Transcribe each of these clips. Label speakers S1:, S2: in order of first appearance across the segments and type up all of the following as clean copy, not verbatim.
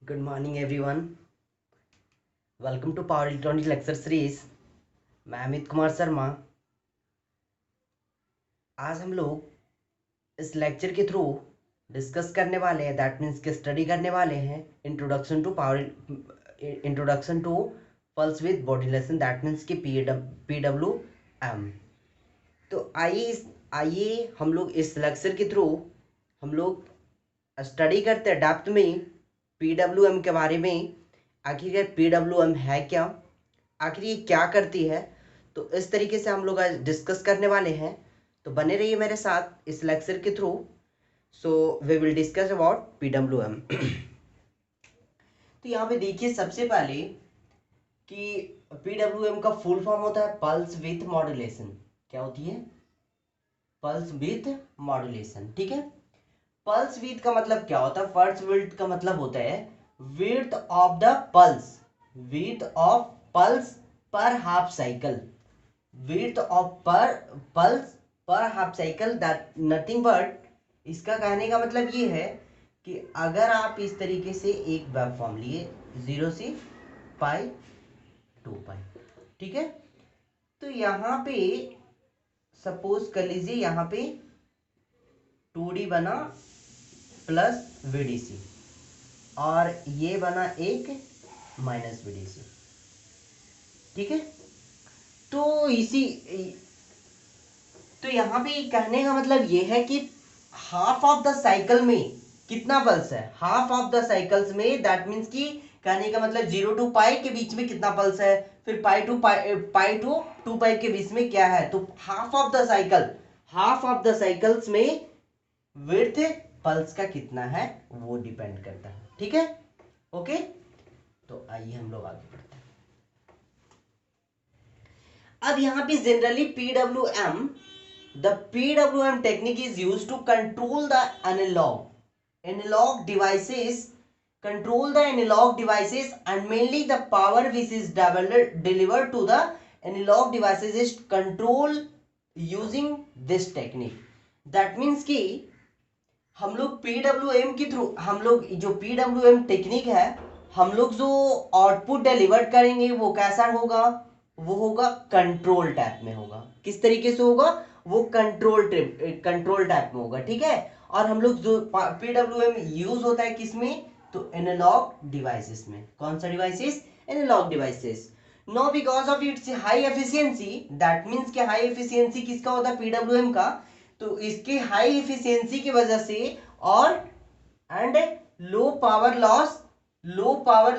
S1: Good morning everyone. Welcome to Power Electronics Lecture Series. मैं अमित कुमार शर्मा। आज हम लोग इस लेक्चर के थ्रू डिस्कस करने वाले हैं, दैट मीन्स कि स्टडी करने वाले हैं introduction to pulse with modulation, that means कि PWM। तो आइए हम लोग इस लेक्चर के थ्रू हम लोग स्टडी करते हैं डेप्थ में PWM के बारे में। आखिर ये PWM है क्या, आखिर ये क्या करती है, तो इस तरीके से हम लोग आज डिस्कस करने वाले हैं। तो बने रहिए मेरे साथ इस लेक्चर के through. So we will discuss about PWM। तो यहाँ पे देखिए सबसे पहले कि PWM का फुल फॉर्म होता है पल्स विथ मॉड्यूलेशन। क्या होती है? Pulse width modulation. ठीक है, पल्स विथ का मतलब क्या होता है? पल्स विथ का मतलब होता है width of the pulse, width of pulse पर हाफ साइकिल, विड्थ ऑफ पर पल्स पर half cycle, that nothing but, इसका कहने का मतलब ये है कि अगर आप इस तरीके से एक वेव फॉर्म लिए 0 से पाई 2 पाई, ठीक है, तो यहाँ पे सपोज कर लीजिए यहाँ पे 2D बना प्लस VDC और ये बना एक माइनस VDC। ठीक है, तो यहाँ पे कहने का मतलब ये है कि हाफ ऑफ द साइकिल में कितना पल्स है, हाफ ऑफ द साइकिल्स में, दैट मीन्स कि कहने का मतलब 0 टू पाई के बीच में कितना पल्स है, फिर पाई टू 2 पाई के बीच में क्या है, तो हाफ ऑफ द साइकिल्स में विड्थ पल्स का कितना है वो डिपेंड करता है। ठीक है, ओके। तो आइए हम लोग आगे बढ़ते हैं। अब यहाँ पे generally the PWM technique is used to control the analog devices, and mainly the power which is delivered to the analog devices is controlled using this technique. That means कि हम लोग PWM के थ्रू, हम लोग जो PWM technique है, हम लोग जो आउटपुट डिलीवर करेंगे वो कैसा होगा, वो होगा कंट्रोल टाइप में होगा। किस तरीके से होगा? वो कंट्रोल टाइप में होगा। ठीक है, और हम लोग जो PWM यूज होता है किसमें, तो एनालॉग डिवाइसेस में। कौन सा devices? Analog devices. No because of its high efficiency, that means कि हाई एफिशिएंसी किसका होता है? PWM का। तो इसके हाई एफिशिएंसी की वजह से और एंड लो पावर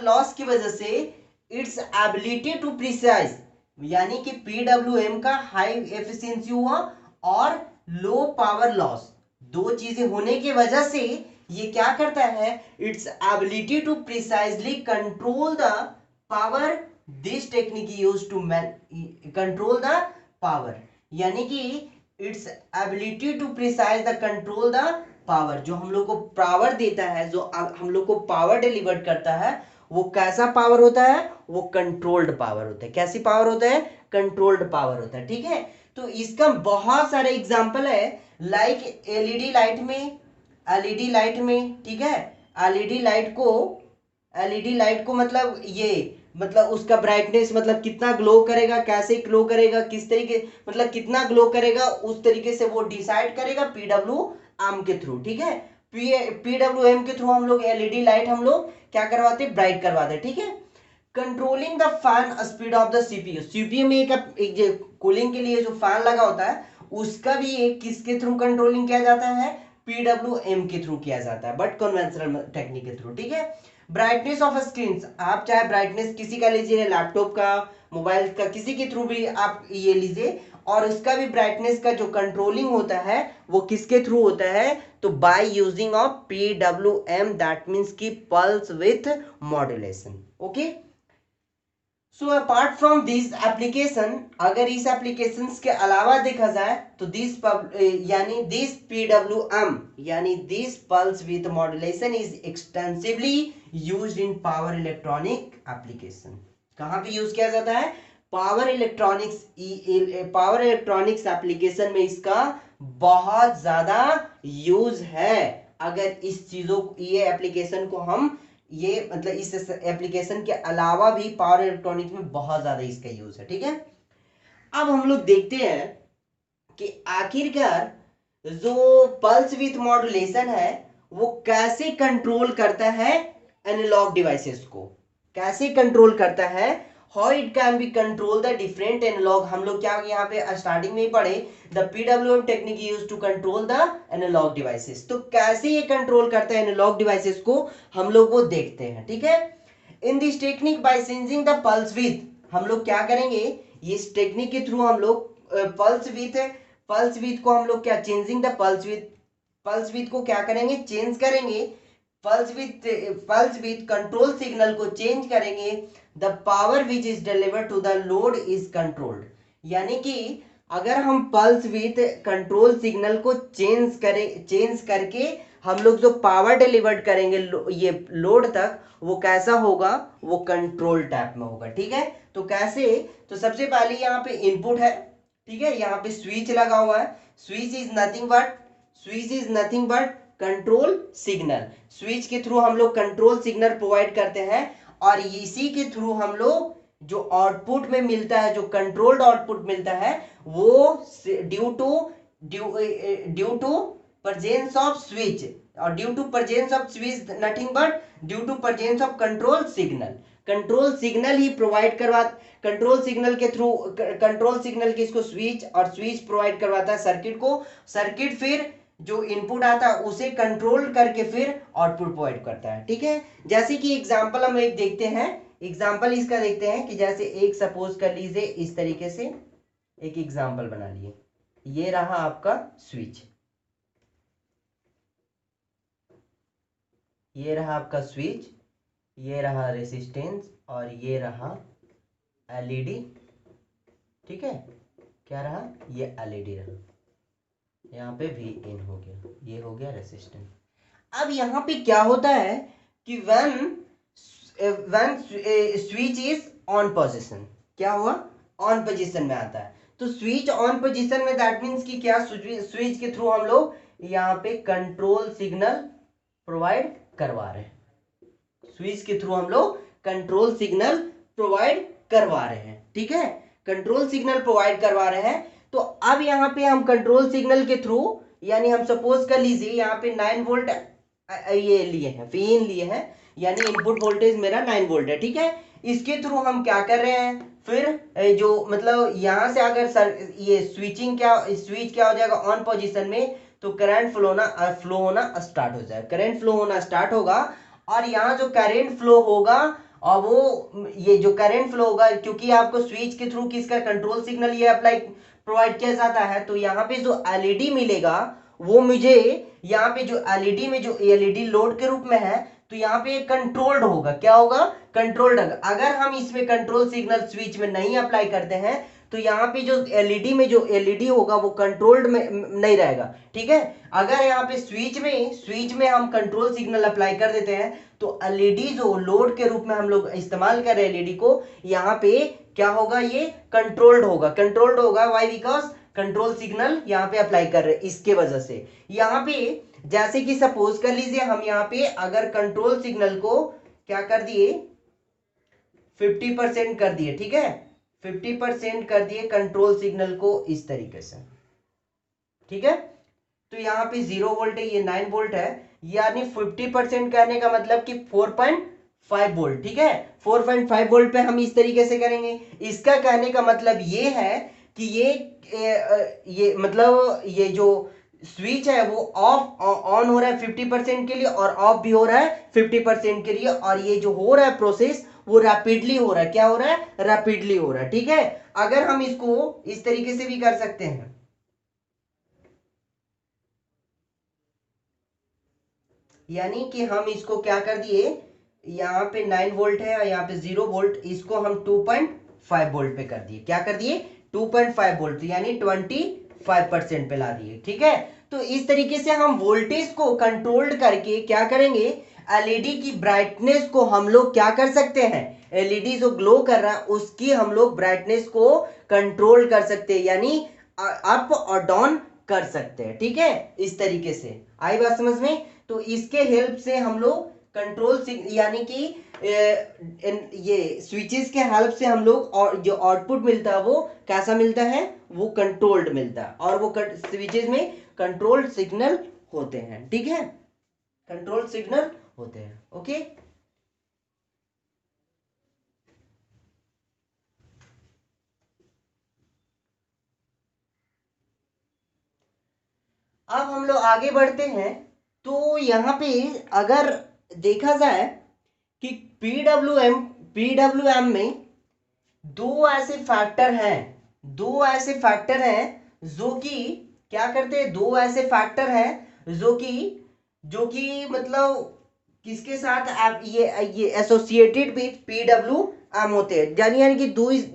S1: लॉस की वजह से इट्स एबिलिटी टू प्रिसाइज, यानी कि PWM का हाई एफिशिएंसी हुआ और लो पावर लॉस, दो चीजें होने की वजह से ये क्या करता है? Its ability to precisely control the power, this technique use to control the power, यानी कि its ability to precise the control the power, जो हम लोग को पावर देता है, जो हम लोग को पावर डिलीवर करता है, वो कैसा पावर होता है? वो कंट्रोल्ड पावर होता है। कैसी पावर होता है? कंट्रोल्ड पावर होता है। ठीक है, तो इसका बहुत सारे एग्जांपल है, लाइक एलईडी लाइट में, ठीक है, एलईडी लाइट को मतलब ये, मतलब उसका ब्राइटनेस, मतलब कितना ग्लो करेगा, कैसे ग्लो करेगा, किस तरीके, मतलब कितना ग्लो करेगा, उस तरीके से वो डिसाइड करेगा PWM के थ्रू। ठीक है, PWM के थ्रू हम लोग एलईडी लाइट हम लोग क्या करवाते? ब्राइट करवाते। ठीक है, controlling the fan speed of the CPU में एक कूलिंग के लिए जो फैन लगा होता है उसका भी एक किसके थ्रू कंट्रोलिंग किया जाता है? PWM के थ्रू किया जाता है, बट कन्वेंशनल टेक्निक के थ्रू। ठीक है, ब्राइटनेस ऑफ स्क्रीन, आप चाहे ब्राइटनेस किसी का लीजिए, लैपटॉप का, मोबाइल का, किसी के थ्रू भी आप ये लीजिए, और उसका भी ब्राइटनेस का जो कंट्रोलिंग होता है वो किसके थ्रू होता है? तो by using of PWM, that means की pulse width modulation. Okay, so apart from this application, अगर इस एप्लीकेशन के अलावा देखा जाए तो दिस PWM यानी this pulse width modulation is extensively used in power electronic application. कहां पे यूज किया जाता है? पावर इलेक्ट्रॉनिक्स एप्लीकेशन में इसका बहुत ज्यादा यूज है। अगर इस चीजों, ये एप्लीकेशन को हम ये मतलब इस एप्लीकेशन के अलावा भी पावर इलेक्ट्रॉनिक्स में बहुत ज्यादा इसका यूज है। ठीक है, अब हम लोग देखते हैं कि आखिरकार जो पल्स विथ मॉड्यूलेशन है वो कैसे कंट्रोल करता है एनालॉग डिवाइसेस को, कैसे कंट्रोल करता है, how it can be control the different analog. हम लोग क्या यहाँ पे स्टार्टिंग में ही पढ़े, the PWM technique use to control the analog devices. तो कैसे ये कंट्रोल करता है एनालॉग डिवाइसेस को, हम लोग वो देखते हैं। ठीक है, in this technique by changing the pulse with, हम लोग क्या करेंगे, इस टेक्निक के थ्रू हम लोग पल्स विथ को हम लोग क्या, चेंजिंग द पल्स विथ को क्या करेंगे, चेंज करेंगे। पल्स विथ कंट्रोल सिग्नल को चेंज करेंगे। The power which is delivered to the load is controlled. यानी कि अगर हम पल्स विथ कंट्रोल सिग्नल को चेंज करके हम लोग जो पावर डिलीवर्ड करेंगे ये लोड तक, वो कैसा होगा, वो कंट्रोल टाइप में होगा। ठीक है, तो कैसे, तो सबसे पहले यहाँ पे इनपुट है। ठीक है, यहाँ पे स्विच लगा हुआ है। Switch is nothing but control signal. Switch के थ्रू हम लोग कंट्रोल सिग्नल प्रोवाइड करते हैं और इसी के थ्रू हम लोग जो आउटपुट में मिलता है, जो कंट्रोल्ड आउटपुट मिलता है, वो due to presence of switch, और due to presence of switch nothing but due to presence of control signal ही प्रोवाइड करवा, कंट्रोल सिग्नल के थ्रू, कंट्रोल सिग्नल किसको, स्विच, और स्विच प्रोवाइड करवाता है सर्किट को। सर्किट फिर जो इनपुट आता है उसे कंट्रोल करके फिर आउटपुट प्रोवाइड करता है। ठीक है, जैसे कि एग्जांपल हम एक देखते हैं, एग्जांपल इसका देखते हैं कि जैसे एक सपोज कर लीजिए इस तरीके से एक एग्जांपल बना लिए, ये रहा आपका स्विच, ये रहा आपका स्विच, ये रहा रेसिस्टेंस और ये रहा एलईडी। ठीक है, क्या रहा, ये एलईडी रहा, यहाँ पे वी इन हो गया, ये हो गया रेसिस्टेंस। अब यहाँ पे क्या होता है कि when switch is on position, क्या हुआ, ऑन पोजीशन में आता है। तो स्विच ऑन पोजीशन में, दैट मीन्स कि क्या, स्विच के थ्रू हम लोग यहाँ पे कंट्रोल सिग्नल प्रोवाइड करवा रहे हैं, स्विच के थ्रू हम लोग कंट्रोल सिग्नल प्रोवाइड करवा रहे हैं। ठीक है, कंट्रोल सिग्नल प्रोवाइड करवा रहे हैं। तो अब यहाँ पे हम कंट्रोल सिग्नल के थ्रू, यानी हम सपोज कर लीजिए यहाँ पे 9 वोल्ट ये लिए हैं, वीन लिए हैं, यानी इनपुट वोल्टेज मेरा 9 वोल्ट है। ठीक है, इसके थ्रू हम क्या कर रहे हैं, फिर जो मतलब यहाँ से अगर ये स्विच क्या हो जाएगा ऑन पोजीशन में, तो करंट फ्लो होना स्टार्ट हो जाएगा, करंट फ्लो होना स्टार्ट होगा। और यहाँ जो करंट फ्लो होगा, और वो ये जो करंट फ्लो होगा, क्योंकि आपको स्विच के थ्रू किसका कंट्रोल सिग्नल ये अप्लाई प्रोवाइड किया जाता है, तो यहाँ पे जो एलईडी मिलेगा वो मुझे, यहाँ पे जो एलईडी में जो एलईडी लोड के रूप में है, तो यहाँ पे कंट्रोल्ड होगा, क्या होगा, कंट्रोल्ड होगा। अगर हम इसमें कंट्रोल सिग्नल स्विच में नहीं अप्लाई करते हैं, तो यहाँ पे जो एलईडी में जो एलईडी होगा वो कंट्रोल्ड में नहीं रहेगा। ठीक है, अगर यहाँ पे स्विच में हम कंट्रोल सिग्नल अप्लाई कर देते हैं, तो एलईडी जो लोड के रूप में हम लोग इस्तेमाल कर रहे हैं एलईडी को, यहाँ पे क्या होगा, ये कंट्रोल्ड होगा। वाई, बिकॉज कंट्रोल सिग्नल यहाँ पे अप्लाई कर रहे हैं, इसके वजह से। यहाँ पे जैसे कि सपोज कर लीजिए हम यहाँ पे अगर कंट्रोल सिग्नल को क्या कर दिए, 50% कर दिए। ठीक है, 50% कर दिए कंट्रोल सिग्नल को इस तरीके से। ठीक है, तो यहाँ पे 0 वोल्ट है, ये 9 वोल्ट है, यानी 50% कहने का मतलब कि 4.5 वोल्ट। ठीक है, 4.5 वोल्ट पे हम इस तरीके से करेंगे। इसका कहने का मतलब ये है कि ये मतलब ये जो स्विच है वो ऑन हो रहा है 50% के लिए, और ऑफ भी हो रहा है 50% के लिए, और ये जो हो रहा है प्रोसेस वो रैपिडली हो रहा है, क्या हो रहा है, रैपिडली हो रहा है। ठीक है, अगर हम इसको इस तरीके से भी कर सकते हैं, यानी कि हम इसको क्या कर दिए, यहाँ पे 9 वोल्ट है और यहाँ पे 0 वोल्ट, इसको हम 2.5 वोल्ट पे कर दिए, क्या कर दिए, 2.5 वोल्ट, यानी 25% पे ला दिए। ठीक है, तो इस तरीके से हम वोल्टेज को कंट्रोल करके क्या करेंगे, एलईडी की ब्राइटनेस को हम लोग क्या कर सकते हैं, एलईडी जो ग्लो कर रहा है उसकी हम लोग ब्राइटनेस को कंट्रोल कर सकते हैं, यानी अप और डाउन कर सकते हैं। ठीक है, इस तरीके से आई बात समझ में। तो इसके हेल्प से हम लोग कंट्रोल यानी कि ये स्विचेस के हेल्प से हम लोग और जो आउटपुट मिलता है वो कैसा मिलता है, वो कंट्रोल्ड मिलता है, और वो स्विचेस में कंट्रोल सिग्नल होते हैं, ठीक है, कंट्रोल सिग्नल होते हैं। ओके, अब हम लोग आगे बढ़ते हैं। तो यहाँ पे अगर देखा जाए कि पीडब्ल्यूएम में दो ऐसे फैक्टर हैं, दो ऐसे फैक्टर हैं जो कि क्या करते हैं, दो ऐसे फैक्टर हैं जो कि मतलब किसके साथ आप ये एसोसिएटेड विथ पीडब्ल्यूएम होते हैं, यानी कि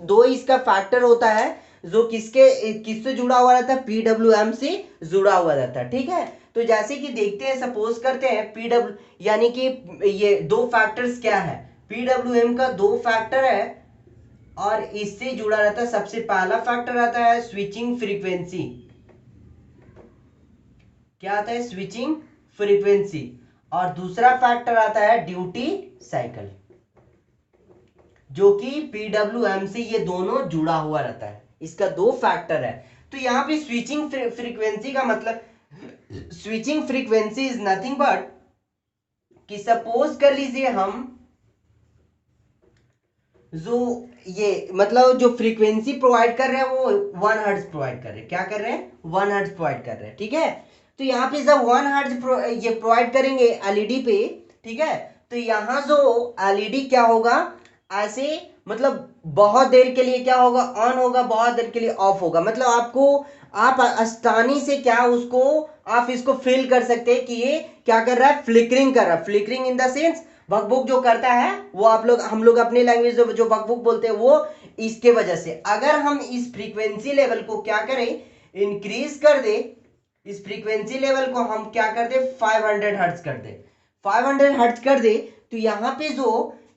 S1: दो इसका फैक्टर होता है जो किससे जुड़ा हुआ रहता है, पीडब्ल्यूएम से जुड़ा हुआ रहता है, ठीक है। तो जैसे कि देखते हैं, सपोज करते हैं पीडब्ल्यू यानी कि ये दो फैक्टर्स क्या है, पीडब्ल्यूएम का दो फैक्टर है और इससे जुड़ा रहता है, सबसे पहला फैक्टर आता है स्विचिंग फ्रीक्वेंसी, क्या आता है, स्विचिंग फ्रीक्वेंसी, और दूसरा फैक्टर आता है ड्यूटी साइकिल, जो कि पीडब्ल्यूएम से ये दोनों जुड़ा हुआ रहता है, इसका दो फैक्टर है। तो यहाँ पे स्विचिंग फ्रीक्वेंसी का मतलब, switching frequency is nothing but कि सपोज कर लीजिए हम जो ये मतलब जो फ्रीक्वेंसी प्रोवाइड कर रहे हैं वो 1 हर्ट्ज प्रोवाइड कर रहे हैं, क्या कर रहे हैं, 1 हर्ट्ज प्रोवाइड कर रहे हैं, ठीक है। तो यहाँ पे जब 1 हर्ट्ज ये प्रोवाइड करेंगे एलईडी पे, ठीक है, तो यहाँ जो एलईडी क्या होगा, ऐसे मतलब बहुत देर के लिए क्या होगा, ऑन होगा, बहुत देर के लिए ऑफ होगा, मतलब आप आसानी से क्या उसको आप इसको फील कर सकते हैं कि ये क्या कर रहा है, फ्लिकरिंग कर रहा है, फ्लिकरिंग इन द सेंस बकबुक जो करता है वो हम लोग अपने लैंग्वेज जो बकबुक बोलते हैं वो इसके वजह से। अगर हम इस फ्रीक्वेंसी लेवल को क्या करें, इंक्रीज कर दे, इस फ्रीक्वेंसी लेवल को हम क्या कर दे, 500 हर्ट्ज कर दे, 500 हर्ट्ज कर दे, तो यहाँ पे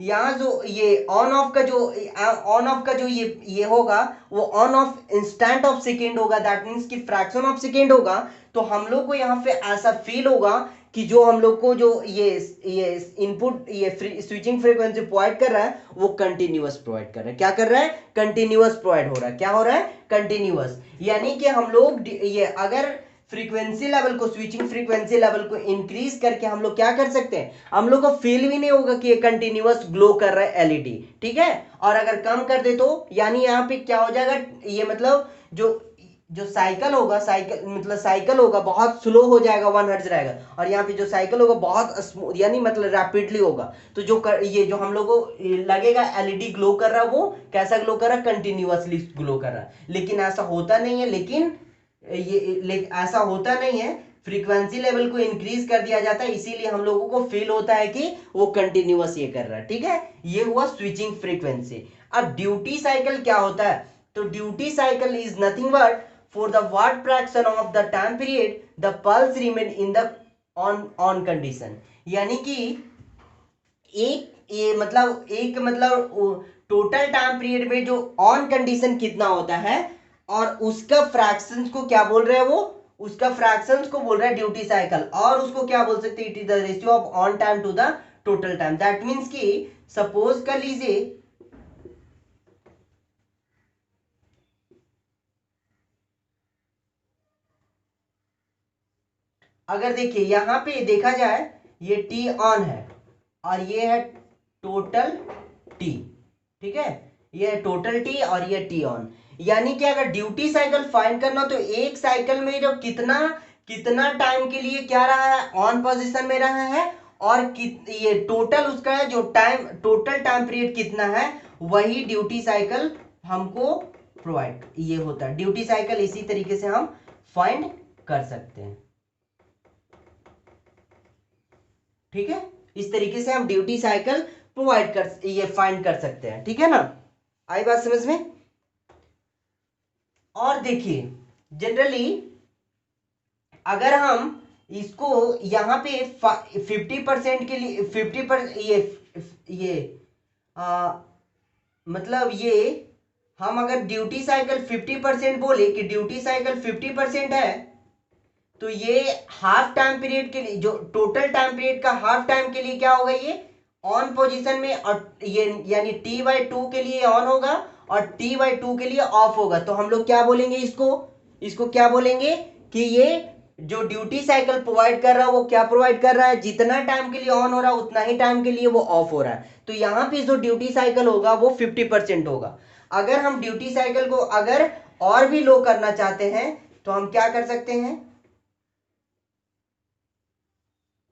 S1: यहाँ जो ये ऑन ऑफ का जो ये होगा वो on off instant of second होगा, दैट मीन्स कि फ्रैक्शन ऑफ सेकेंड होगा। तो हम लोग को यहाँ पे ऐसा फील होगा कि जो हम लोग को जो ये इनपुट ये स्विचिंग फ्रीक्वेंसी प्रोवाइड कर रहा है वो कंटिन्यूअस प्रोवाइड कर रहा है, क्या कर रहा है, कंटिन्यूअस प्रोवाइड हो रहा है, क्या हो रहा है, कंटिन्यूअस। यानी कि हम लोग ये अगर फ्रीक्वेंसी लेवल को, स्विचिंग फ्रीक्वेंसी लेवल को इंक्रीज करके हम लोग क्या कर सकते हैं, हम लोग को फील भी नहीं होगा कि ये कंटिन्यूअस ग्लो कर रहा है एलईडी, ठीक है। और अगर कम कर दे तो यानी यहाँ पे क्या हो जाएगा, ये मतलब जो जो साइकिल होगा बहुत स्लो हो जाएगा, 1 हर्ट्ज रहेगा, और यहाँ पे जो साइकिल होगा बहुत स्मूथ यानी मतलब रैपिडली होगा। तो ये जो हम लोग को लगेगा एलईडी ग्लो कर रहा है, वो कैसा ग्लो कर रहा है, कंटिन्यूअसली ग्लो कर रहा है। लेकिन ऐसा होता नहीं है, ऐसा होता नहीं है, फ्रीक्वेंसी लेवल को इंक्रीज कर दिया जाता है, इसीलिए हम लोगों को फील होता है कि वो कंटिन्यूअस ये कर रहा है, ठीक है। ये हुआ स्विचिंग फ्रीक्वेंसी। अब ड्यूटी साइकिल क्या होता है, तो duty cycle is nothing but for the watt fraction of the time period the pulse remain in the on condition, यानी कि एक मतलब टोटल टाइम पीरियड में जो ऑन कंडीशन कितना होता है और उसका फ्रैक्शंस को क्या बोल रहे हैं, वो उसका फ्रैक्शंस को बोल रहा है ड्यूटी साइकिल, और उसको क्या बोल सकते हैं, it is the ratio of on time to the total time. That means कि सपोज कर लीजिए अगर देखिए यहां पे देखा जाए ये टी ऑन है और ये है टोटल टी, ठीक है, ये है टोटल टी और ये टी ऑन। यानी कि अगर ड्यूटी साइकिल फाइंड करना तो एक साइकिल में जो कितना कितना टाइम के लिए क्या रहा है, ऑन पोजीशन में रहा है, और ये टोटल उसका है जो टाइम टोटल टाइम पीरियड कितना है, वही ड्यूटी साइकिल हमको प्रोवाइड ये होता है। ड्यूटी साइकिल इसी तरीके से हम फाइंड कर सकते हैं, ठीक है, इस तरीके से हम ड्यूटी साइकिल प्रोवाइड कर ये फाइंड कर सकते हैं, ठीक है ना, आई बात समझ में। और देखिए जनरली अगर हम इसको यहाँ पे 50% के लिए 50% ये मतलब ये हम अगर ड्यूटी साइकिल 50% बोले कि ड्यूटी साइकिल 50% है, तो ये हाफ टाइम पीरियड के लिए, जो टोटल टाइम पीरियड का हाफ टाइम के लिए क्या होगा, ये ऑन पोजीशन में, और ये यानी T/2 के लिए ऑन होगा और T/2 के लिए ऑफ होगा। तो हम लोग क्या बोलेंगे इसको क्या बोलेंगे कि ये जो ड्यूटी साइकिल प्रोवाइड कर रहा है वो क्या प्रोवाइड कर रहा है, जितना टाइम के लिए ऑन हो रहा है उतना ही टाइम के लिए वो ऑफ हो रहा है। तो यहाँ पे जो ड्यूटी साइकिल होगा वो 50% होगा। अगर हम ड्यूटी साइकिल को अगर और भी लो करना चाहते हैं तो हम क्या कर सकते हैं,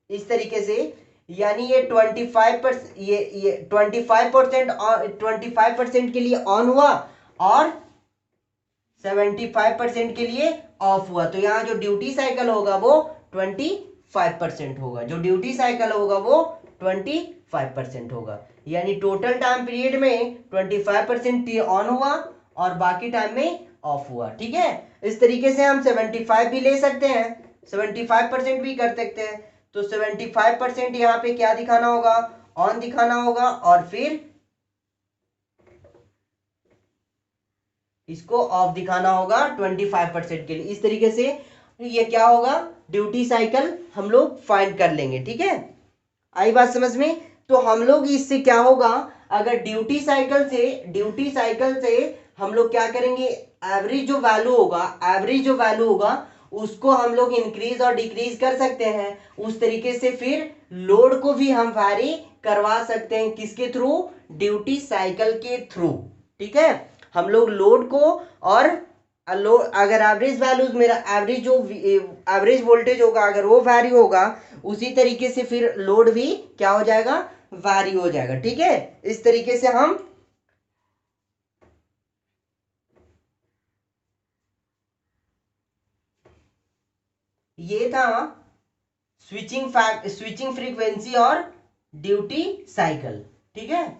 S1: इस तरीके से, यानी ये 25% ये 25% के लिए ऑन हुआ और 75% के लिए ऑफ हुआ। तो यहाँ जो ड्यूटी साइकिल होगा वो 25% होगा, जो ड्यूटी साइकिल होगा वो 25% होगा। यानी टोटल टाइम पीरियड में 25% ऑन हुआ और बाकी टाइम में ऑफ हुआ। ठीक है, इस तरीके से हम 75 भी ले सकते हैं, 75% भी कर सकते हैं। तो 75% यहाँ पे क्या दिखाना होगा, ऑन दिखाना होगा, और फिर इसको ऑफ दिखाना होगा 25% के लिए। इस तरीके से ये क्या होगा, ड्यूटी साइकिल हम लोग फाइंड कर लेंगे। ठीक है, आई बात समझ में। तो हम लोग इससे क्या होगा, अगर ड्यूटी साइकिल से हम लोग क्या करेंगे, एवरेज जो वैल्यू होगा उसको हम लोग इंक्रीज और डिक्रीज कर सकते हैं। उस तरीके से फिर लोड को भी हम वैरी करवा सकते हैं, किसके थ्रू, ड्यूटी साइकिल के थ्रू। ठीक है, हम लोग लोड को और अगर एवरेज वैल्यूज, मेरा एवरेज वोल्टेज होगा अगर वो वैरी होगा, उसी तरीके से फिर लोड भी क्या हो जाएगा, वैरी हो जाएगा। ठीक है, इस तरीके से हम ये था स्विचिंग फ्रीक्वेंसी और ड्यूटी साइकिल। ठीक है,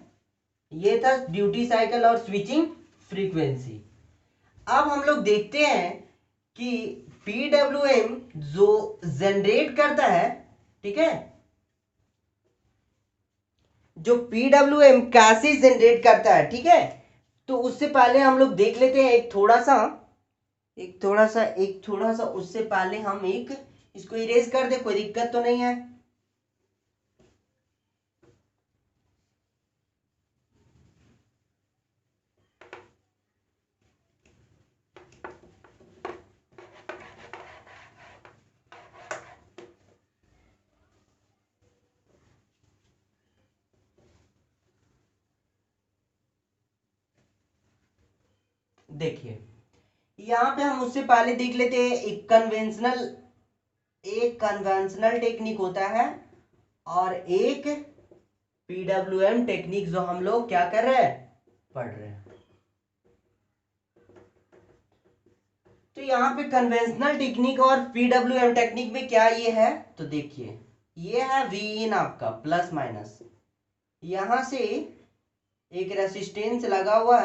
S1: ये था ड्यूटी साइकिल और स्विचिंग फ्रीक्वेंसी। अब हम लोग देखते हैं कि पीडब्ल्यूएम जो जनरेट करता है, ठीक है, जो पीडब्ल्यूएम कैसे जनरेट करता है। ठीक है, तो उससे पहले हम लोग देख लेते हैं एक थोड़ा सा उससे पहले हम इसको इरेज कर दे, कोई दिक्कत तो नहीं है। देखिए, यहां पे हम उससे पहले देख लेते हैं, एक कन्वेंशनल टेक्निक होता है और एक पीडब्ल्यूएम टेक्निक, जो हम लोग क्या कर रहे हैं, पढ़ रहे हैं। तो यहाँ पे कन्वेंशनल टेक्निक और पीडब्ल्यूएम टेक्निक में क्या ये है, तो देखिए, ये है वी इन आपका प्लस माइनस, यहां से एक रेसिस्टेंस लगा हुआ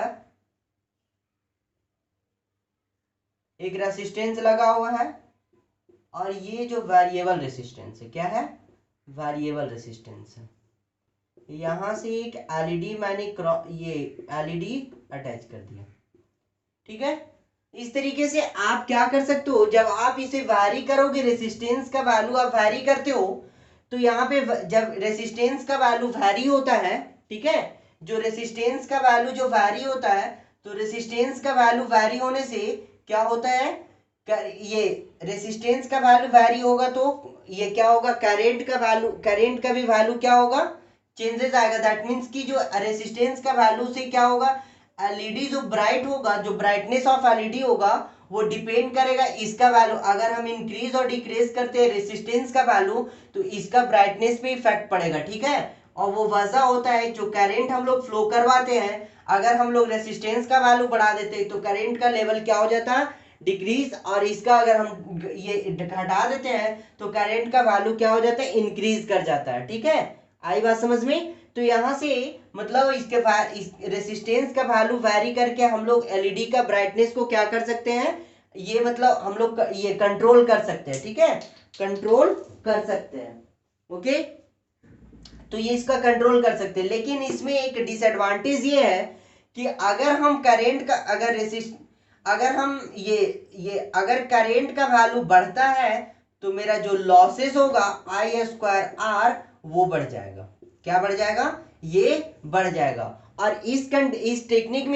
S1: है, और ये जो वेरिएबल रेसिस्टेंस है, क्या है, वेरिएबल रेसिस्टेंस है। यहां से एक एलईडी मैंने ये एलईडी अटैच कर दिया। ठीक है, इस तरीके से आप क्या कर सकते हो, जब आप इसे वैरी करोगे, रेसिस्टेंस का वैल्यू आप वैरी करते हो, तो यहाँ पे जब रेसिस्टेंस का वैल्यू वैरी होता है, ठीक है, जो रेसिस्टेंस का वैल्यू जो वैरी होता है, तो रेसिस्टेंस का वैल्यू वैरी होने से क्या होता है, ये रेसिस्टेंस का वैल्यू वैरी होगा तो ये क्या होगा, करंट का भी वैल्यू क्या होगा, चेंजेस आएगा। दैट मीन्स कि जो रेसिस्टेंस का वैल्यू से क्या होगा, एलईडी जो ब्राइट होगा, जो ब्राइटनेस ऑफ एलईडी होगा वो डिपेंड करेगा इसका वैल्यू। अगर हम इंक्रीज और डिक्रीज करते हैं रेसिस्टेंस का वैल्यू तो इसका ब्राइटनेस पे इफेक्ट पड़ेगा। ठीक है, और वो वजह होता है जो करंट हम लोग फ्लो करवाते हैं, अगर हम लोग रेसिस्टेंस का वैल्यू बढ़ा देते हैं तो करंट का लेवल क्या हो जाता है, डिक्रीज, और इसका अगर हम ये घटा देते हैं तो करंट का वैल्यू क्या हो जाता है, इंक्रीज कर जाता है। ठीक है, आई बात समझ में। तो यहां से मतलब इस रेसिस्टेंस का वैल्यू वैरी करके हम लोग एलईडी का ब्राइटनेस को क्या कर सकते हैं, ये मतलब हम लोग ये कंट्रोल कर सकते हैं। ठीक है, कंट्रोल कर सकते हैं। ओके, तो ये इसका कंट्रोल कर सकते हैं, लेकिन इसमें एक डिसएडवांटेज ये है कि अगर हम करंट का अगर हम ये अगर करंट का वैल्यू बढ़ता है तो मेरा जो लॉसेस होगा आई स्क्वायर आर वो बढ़ जाएगा। क्या बढ़ जाएगा? ये बढ़ जाएगा। और इस टेक्निक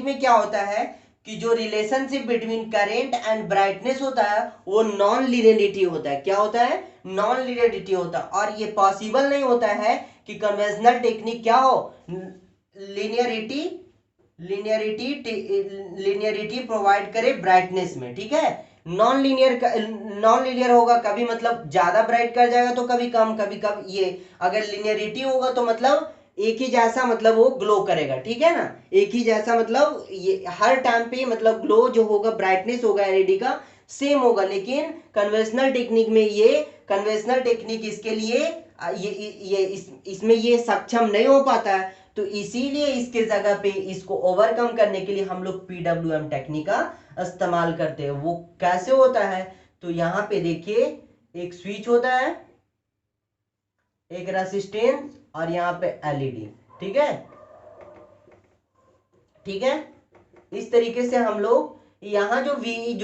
S1: में क्या होता है कि जो relationship between current and brightness होता है वो नॉन लीनियरिटी होता है। क्या होता है? नॉन लीनियरिटी होता है। और ये पॉसिबल नहीं होता है कि कन्वेंशनल टेक्निक क्या हो, लीनियरिटी लीनियरिटी प्रोवाइड करे ब्राइटनेस में। ठीक है, नॉन लीनियर होगा, कभी मतलब ज्यादा ब्राइट कर जाएगा तो कभी कम, कभी कम। ये अगर लीनियरिटी होगा तो मतलब एक ही जैसा मतलब वो ग्लो करेगा। ठीक है ना, एक ही जैसा मतलब ये हर टाइम पे मतलब ग्लो जो होगा, ब्राइटनेस होगा एलईडी का सेम होगा। लेकिन कन्वेंशनल टेक्निक इसके लिए इसमें ये सक्षम नहीं हो पाता है। तो इसीलिए इसके जगह पे इसको ओवरकम करने के लिए हम लोग पीडब्ल्यूएम टेक्निक का इस्तेमाल करते हैं। वो कैसे होता है? तो यहाँ पे देखिए, एक स्विच होता है, एक रेसिस्टेंस और यहाँ पे एलईडी। ठीक है, ठीक है। इस तरीके से हम लोग यहाँ जो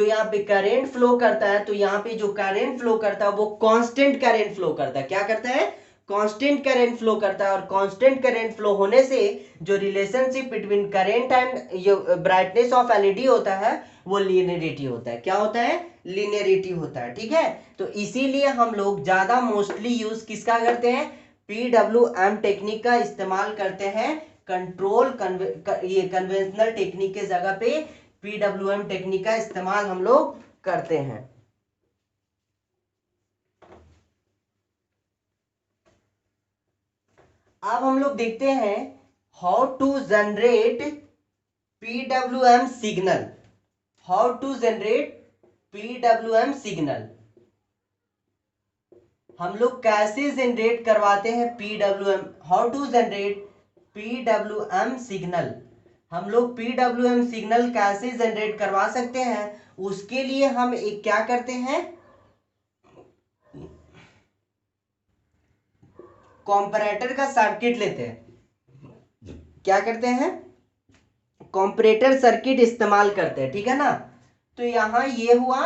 S1: यहाँ पे करंट फ्लो करता है, तो यहाँ पे जो करंट फ्लो करता है वो कांस्टेंट करंट फ्लो करता है। क्या करता है? कांस्टेंट करंट फ्लो करता है। और कांस्टेंट करंट फ्लो होने से जो relationship between current and brightness of LED होता है वो लीनियरिटी होता है। क्या होता है? लीनियरिटी होता है। ठीक है, तो इसीलिए हम लोग ज्यादा मोस्टली यूज किसका करते हैं? पीडब्ल्यूएम टेक्निक का इस्तेमाल करते हैं। ये कन्वेंशनल टेक्निक के जगह पे पीडब्ल्यूएम टेक्निक का इस्तेमाल हम लोग करते हैं। अब हम लोग देखते हैं how to generate PWM signal. How to generate PWM signal, हम लोग कैसे जनरेट करवाते हैं PWM. How to generate PWM signal, हम लोग पीडब्ल्यूएम सिग्नल कैसे जनरेट करवा सकते हैं, उसके लिए हम एक क्या करते हैं, कॉम्परेटर का सर्किट लेते हैं। क्या करते हैं? कॉम्परेटर सर्किट इस्तेमाल करते हैं। ठीक है ना, तो यहां ये हुआ,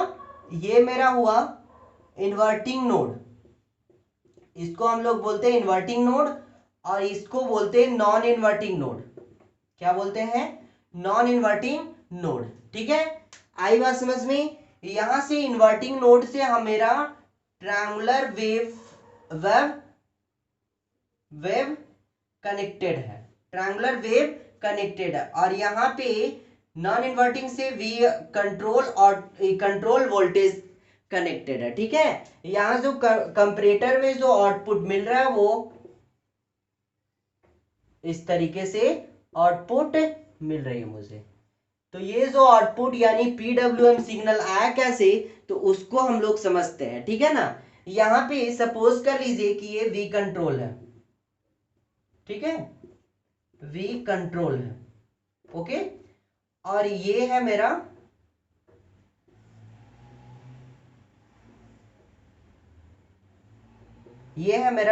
S1: ये मेरा हुआ इन्वर्टिंग नोड, इसको हम लोग बोलते हैं इन्वर्टिंग नोड, और इसको बोलते हैं नॉन इन्वर्टिंग नोड। क्या बोलते हैं? Non inverting node. ठीक है, आई बात समझ में? यहां से इन्वर्टिंग नोड से हम मेरा ट्रायंगुलर वेव कनेक्टेड है, ट्रायंगुलर वेव कनेक्टेड है। और यहाँ पे नॉन इन्वर्टिंग से वी कंट्रोल और कंट्रोल वोल्टेज कनेक्टेड है। ठीक है, यहां जो कंपैरेटर में जो आउटपुट मिल रहा है वो इस तरीके से आउटपुट मिल रही है मुझे। तो ये जो आउटपुट यानी पीडब्ल्यूएम सिग्नल आया कैसे, तो उसको हम लोग समझते हैं। ठीक है ना, यहां पे सपोज कर लीजिए कि ये वी कंट्रोल है। ठीक है, वी कंट्रोल है। ओके, और ये है मेरा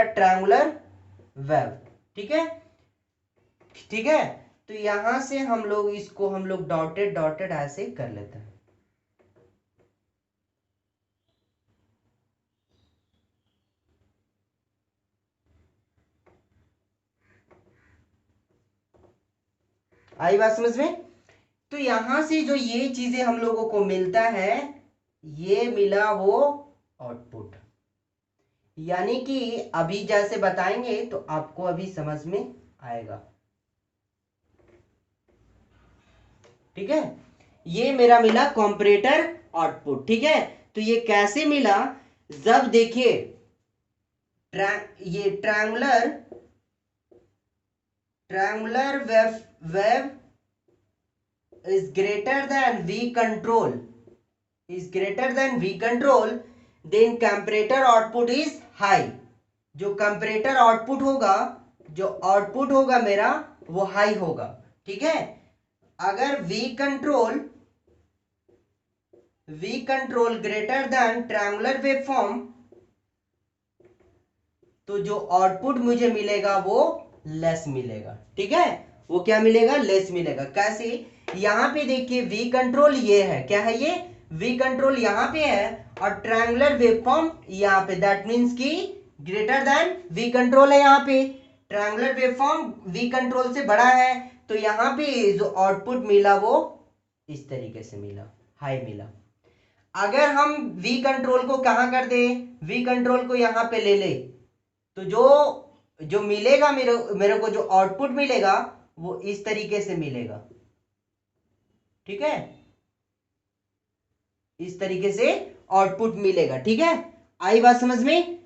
S1: ट्रायंगुलर वेव। ठीक है, ठीक है। तो यहां से हम लोग इसको हम लोग डॉटेड डॉटेड ऐसे कर लेते हैं। आई बात समझ में? तो यहां से जो ये चीजें हम लोगों को मिलता है, ये मिला वो आउटपुट। यानी कि अभी जैसे बताएंगे तो आपको अभी समझ में आएगा। ठीक है, ये मेरा मिला कॉम्परेटर आउटपुट। ठीक है, तो ये कैसे मिला, जब देखिए ये triangular wave is greater than V control, then comparator output is high। जो कंपैरेटर आउटपुट होगा, जो आउटपुट होगा मेरा वो हाई होगा। ठीक है, अगर V control greater than triangular wave form, तो जो आउटपुट मुझे मिलेगा वो लेस मिलेगा। ठीक है, वो क्या मिलेगा? लेस मिलेगा। कैसे? यहां पे देखिए वी कंट्रोल ये है, क्या है ये? वी कंट्रोल यहां पे है, और ट्रायंगुलर वेवफॉर्म यहाँ पे, दैट मीन्स कि ग्रेटर देन वी कंट्रोल है। यहाँ पे ट्रायंगुलर वेवफॉर्म वी कंट्रोल से बड़ा है, तो यहाँ पे जो आउटपुट मिला वो इस तरीके से मिला, हाई मिला। अगर हम वी कंट्रोल को कहाँ कर दे, वी कंट्रोल को यहाँ पे ले ले, तो जो जो मिलेगा मेरे को जो आउटपुट मिलेगा वो इस तरीके से मिलेगा। ठीक है, इस तरीके से आउटपुट मिलेगा। ठीक है, आई बात समझ में,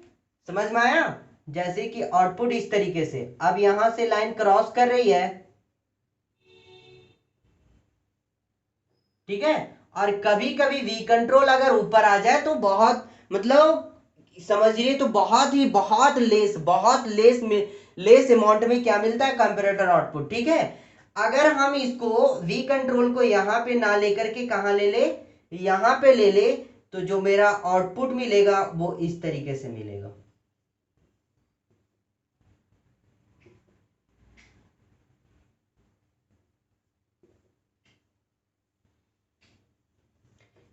S1: समझ में आया? जैसे कि आउटपुट इस तरीके से, अब यहां से लाइन क्रॉस कर रही है। ठीक है, और कभी कभी वी कंट्रोल अगर ऊपर आ जाए तो बहुत, मतलब समझिए, तो बहुत लेस अमाउंट में क्या मिलता है, कंपैरेटर आउटपुट। ठीक है, अगर हम इसको वी कंट्रोल को यहां पे ना लेकर के कहां ले ले, यहां पे ले ले, तो जो मेरा आउटपुट मिलेगा वो इस तरीके से मिलेगा।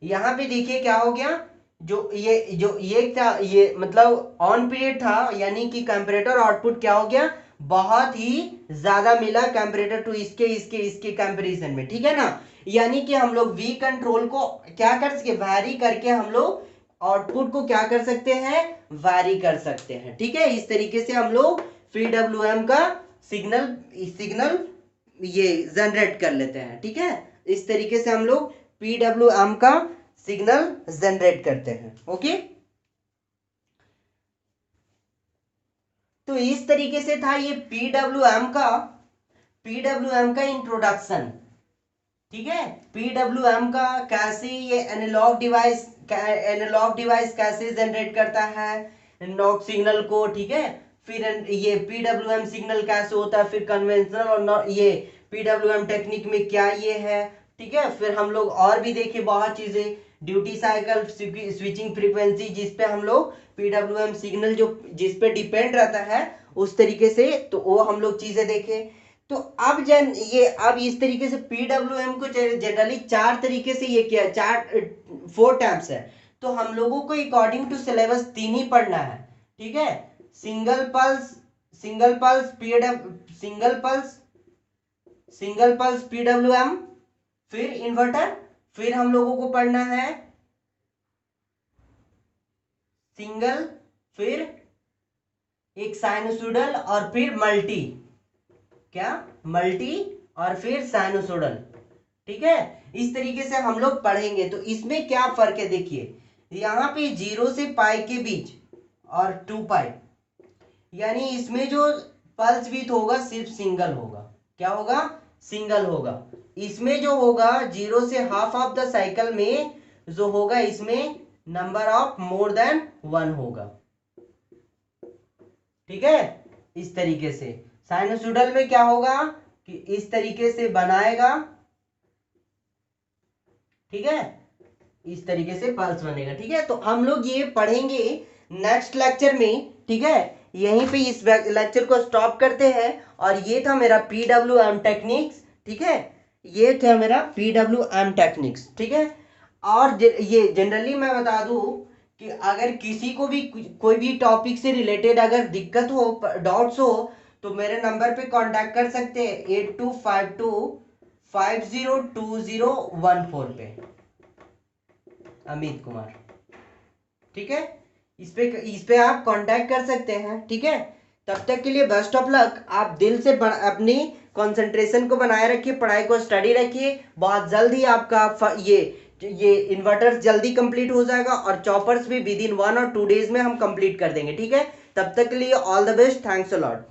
S1: यहां पे देखिए क्या हो गया, जो ये था, ये मतलब ऑन पीरियड था, यानी कि कंपैरेटर आउटपुट क्या हो गया, बहुत ही ज्यादा मिला कंपैरेटर टू इसके इसके इसके कंपैरिजन में। ठीक है ना, यानी कि हम लोग वी कंट्रोल को क्या कर सकते, वैरी करके हम लोग आउटपुट को क्या कर सकते हैं, वैरी कर सकते हैं। ठीक है, इस तरीके से हम लोग पीडब्ल्यूएम का सिग्नल सिग्नल ये जनरेट कर लेते हैं। ठीक है, इस तरीके से हम लोग पीडब्ल्यूएम का सिग्नल जनरेट करते हैं। ओके, तो इस तरीके से था ये पीडब्ल्यूएम का इंट्रोडक्शन। ठीक है, पीडब्ल्यूएम का कैसे ये एनालॉग डिवाइस कैसे जनरेट करता है एनालॉग सिग्नल को। ठीक है, फिर ये पीडब्ल्यूएम सिग्नल कैसे होता है, फिर कन्वेंशनल और ये पीडब्ल्यूएम टेक्निक में क्या ये है। ठीक है, फिर हम लोग और भी देखे बहुत चीजें, ड्यूटी साइकिल, स्विचिंग फ्रीक्वेंसी, जिसपे हम लोग पीडब्ल्यूएम सिग्नल जो जिस पे डिपेंड रहता है उस तरीके से, तो वो हम लोग चीजें देखे। तो अब इस तरीके से पीडब्ल्यूएम को जनरली चार तरीके से ये किया, फोर टाइप्स है। तो हम लोगों को अकॉर्डिंग टू सिलेबस तीन ही पढ़ना है। ठीक है, single pulse single pulse PWM, फिर इन्वर्टर, फिर हम लोगों को पढ़ना है सिंगल, फिर एक साइनसोइडल, और फिर मल्टी, क्या मल्टी, और फिर साइनसोइडल। ठीक है, इस तरीके से हम लोग पढ़ेंगे। तो इसमें क्या फर्क है, देखिए यहां पे 0 से पाई के बीच और 2 पाई, यानी इसमें जो पल्स विड्थ होगा सिर्फ सिंगल होगा। क्या होगा, सिंगल होगा। इसमें जो होगा 0 से हाफ ऑफ द साइकिल में जो होगा, इसमें नंबर ऑफ मोर देन 1 होगा। ठीक है, इस तरीके से साइनसोइडल में क्या होगा कि इस तरीके से बनाएगा। ठीक है, इस तरीके से पल्स बनेगा। ठीक है, तो हम लोग ये पढ़ेंगे नेक्स्ट लेक्चर में। ठीक है, यहीं पे इस लेक्चर को स्टॉप करते हैं। और ये था मेरा पीडब्ल्यूएम टेक्निक्स। ठीक है, ये था मेरा पीडब्ल्यूएम टेक्निक्स। ठीक है, और ये जनरली मैं बता दूं कि अगर किसी को भी कोई भी टॉपिक से रिलेटेड अगर दिक्कत हो, डाउट्स हो, तो मेरे नंबर पे कांटेक्ट कर सकते हैं 8252502014 पे, अमित कुमार। ठीक है, इस पे आप कांटेक्ट कर सकते हैं। ठीक है, तब तक के लिए बेस्ट ऑफ लक। आप दिल से अपनी कंसंट्रेशन को बनाए रखिए, पढ़ाई को स्टडी रखिए। बहुत जल्द ही आपका ये इन्वर्टर जल्दी कंप्लीट हो जाएगा, और चॉपर्स भी विद इन 1 और 2 डेज में हम कंप्लीट कर देंगे। ठीक है, तब तक के लिए all the best, thanks a lot.